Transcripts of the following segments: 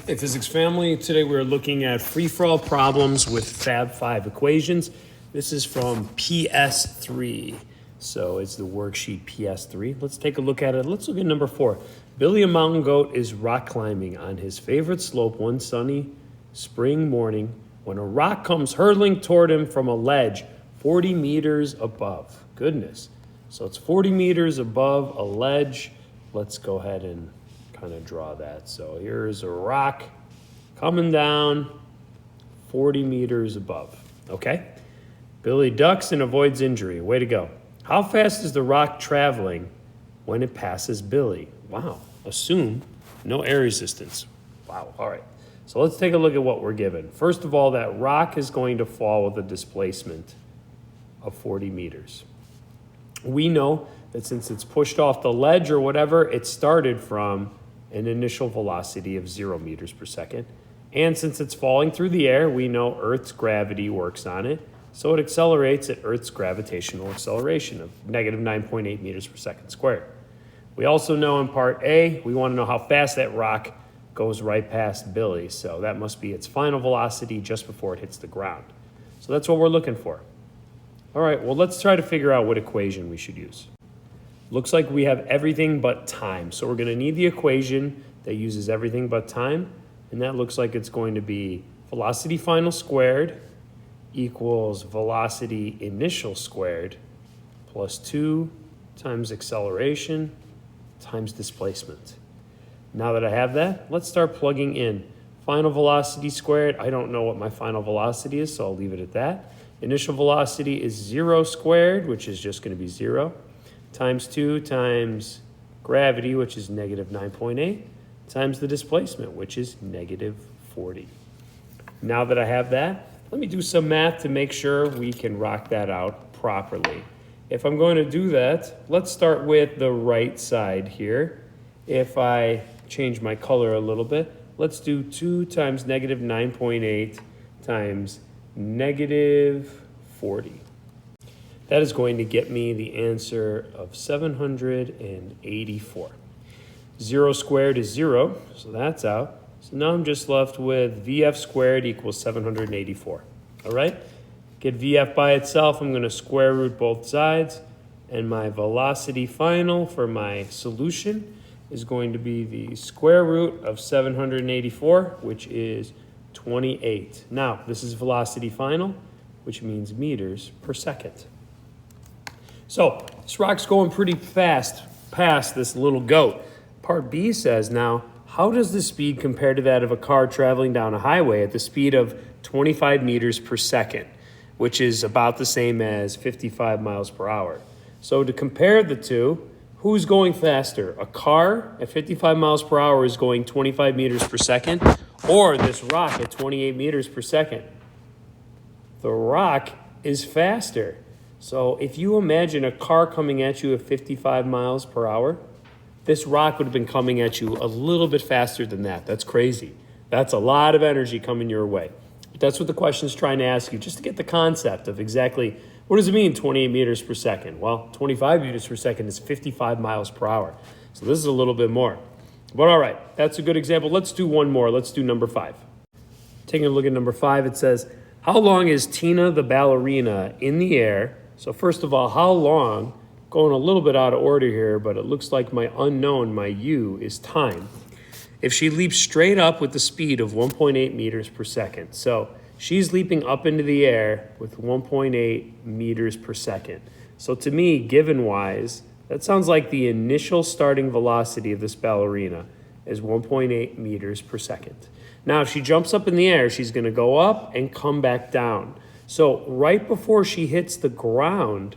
Hey Physics family, today we're looking at free-for-all problems with Fab 5 equations. This is from PS-IIII, so it's the worksheet PS-3. Let's take a look at it. Let's look at number 4. Billy, a mountain goat, is rock climbing on his favorite slope one sunny spring morning when a rock comes hurtling toward him from a ledge 40 meters above. Goodness. So it's 40 meters above a ledge. Let's go ahead and kind of draw that. So here's a rock coming down 40 meters above. Okay. Billy ducks and avoids injury. Way to go. How fast is the rock traveling when it passes Billy? Wow. Assume no air resistance. Wow. All right. So let's take a look at what we're given. First of all, that rock is going to fall with a displacement of 40 meters. We know that since it's pushed off the ledge or whatever, it started from an initial velocity of 0 meters per second. And since it's falling through the air, we know Earth's gravity works on it. So it accelerates at Earth's gravitational acceleration of negative 9.8 meters per second squared. We also know in part A, we want to know how fast that rock goes right past Billy. So that must be its final velocity just before it hits the ground. So that's what we're looking for. All right, well, let's try to figure out what equation we should use. Looks like we have everything but time. So we're going to need the equation that uses everything but time. And that looks like it's going to be velocity final squared equals velocity initial squared plus 2 times acceleration times displacement. Now that I have that, let's start plugging in. Final velocity squared, I don't know what my final velocity is, so I'll leave it at that. Initial velocity is 0 squared, which is just going to be 0. Times 2 times gravity, which is negative 9.8, times the displacement, which is negative 40. Now that I have that, let me do some math to make sure we can rock that out properly. If I'm going to do that, let's start with the right side here. If I change my color a little bit, let's do 2 times negative 9.8 times negative 40. That is going to get me the answer of 784. 0 squared is 0, so that's out. So now I'm just left with VF squared equals 784. All right? Get VF by itself. I'm going to square root both sides. And my velocity final for my solution is going to be the square root of 784, which is 28. Now, this is velocity final, which means meters per second. So this rock's going pretty fast past this little goat. Part B says now, how does the speed compare to that of a car traveling down a highway at the speed of 25 meters per second, which is about the same as 55 miles per hour. So to compare the two, who's going faster? A car at 55 miles per hour is going 25 meters per second, or this rock at 28 meters per second? The rock is faster. So if you imagine a car coming at you at 55 miles per hour, this rock would have been coming at you a little bit faster than that. That's crazy. That's a lot of energy coming your way. But that's what the question is trying to ask you, just to get the concept of exactly what does it mean 28 meters per second? Well, 25 meters per second is 55 miles per hour. So this is a little bit more. But all right, that's a good example. Let's do one more. Let's do number 5. Taking a look at number 5, it says, how long is Tina the ballerina in the air? So first of all, how long, going a little bit out of order here, but it looks like my unknown, my U, is time. If she leaps straight up with the speed of 1.8 meters per second. So she's leaping up into the air with 1.8 meters per second. So to me, given-wise, that sounds like the initial starting velocity of this ballerina is 1.8 meters per second. Now, if she jumps up in the air, she's going to go up and come back down. So right before she hits the ground,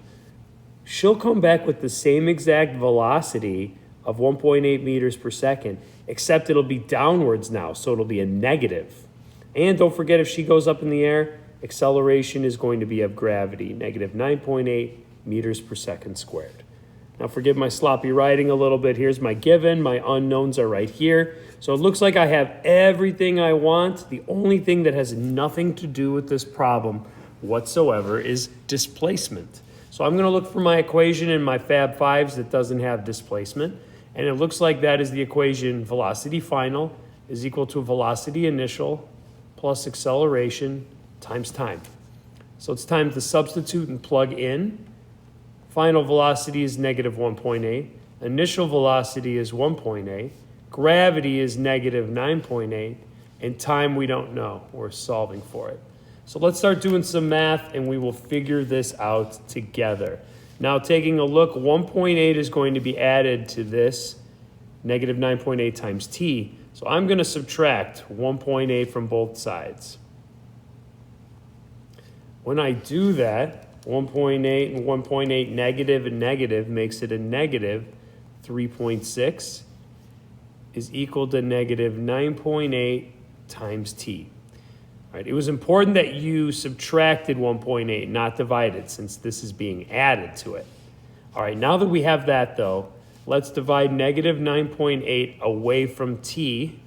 she'll come back with the same exact velocity of 1.8 meters per second, except it'll be downwards now, so it'll be a negative. And don't forget, if she goes up in the air, acceleration is going to be of gravity, negative 9.8 meters per second squared. Now forgive my sloppy writing a little bit. Here's my given. My unknowns are right here. So it looks like I have everything I want. The only thing that has nothing to do with this problem whatsoever is displacement. So I'm going to look for my equation in my Fab 5s that doesn't have displacement. And it looks like that is the equation velocity final is equal to velocity initial plus acceleration times time. So it's time to substitute and plug in. Final velocity is negative 1.8. Initial velocity is 1.8. Gravity is negative 9.8. And time we don't know. We're solving for it. So let's start doing some math and we will figure this out together. Now taking a look, 1.8 is going to be added to this negative 9.8 times t. So I'm going to subtract 1.8 from both sides. When I do that, 1.8 and 1.8 negative and negative makes it a negative 3.6 is equal to negative 9.8 times t. All right, it was important that you subtracted 1.8, not divided, since this is being added to it. All right, now that we have that, though, let's divide negative 9.8 away from t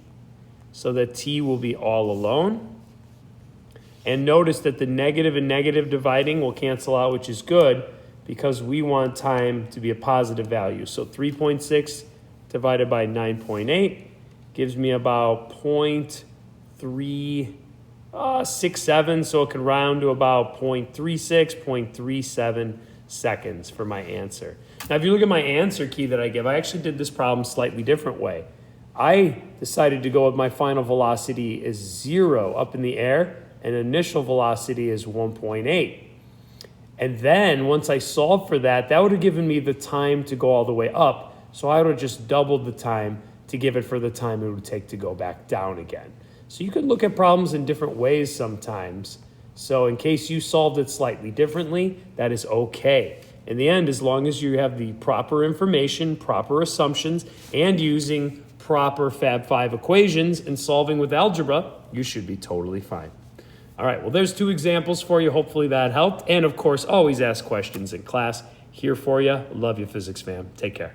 so that t will be all alone. And notice that the negative and negative dividing will cancel out, which is good because we want time to be a positive value. So 3.6 divided by 9.8 gives me about 0.367, so it can round to about 0.36, 0.37 seconds for my answer. Now, if you look at my answer key that I give, I actually did this problem slightly different way. I decided to go with my final velocity is 0 up in the air, and initial velocity is 1.8. And then once I solved for that, that would have given me the time to go all the way up. So I would have just doubled the time to give it for the time it would take to go back down again. So you can look at problems in different ways sometimes. So in case you solved it slightly differently, that is okay. In the end, as long as you have the proper information, proper assumptions, and using proper Fab 5 equations and solving with algebra, you should be totally fine. All right, well, there's 2 examples for you. Hopefully that helped. And of course, always ask questions in class. Here for you. Love you, physics fam. Take care.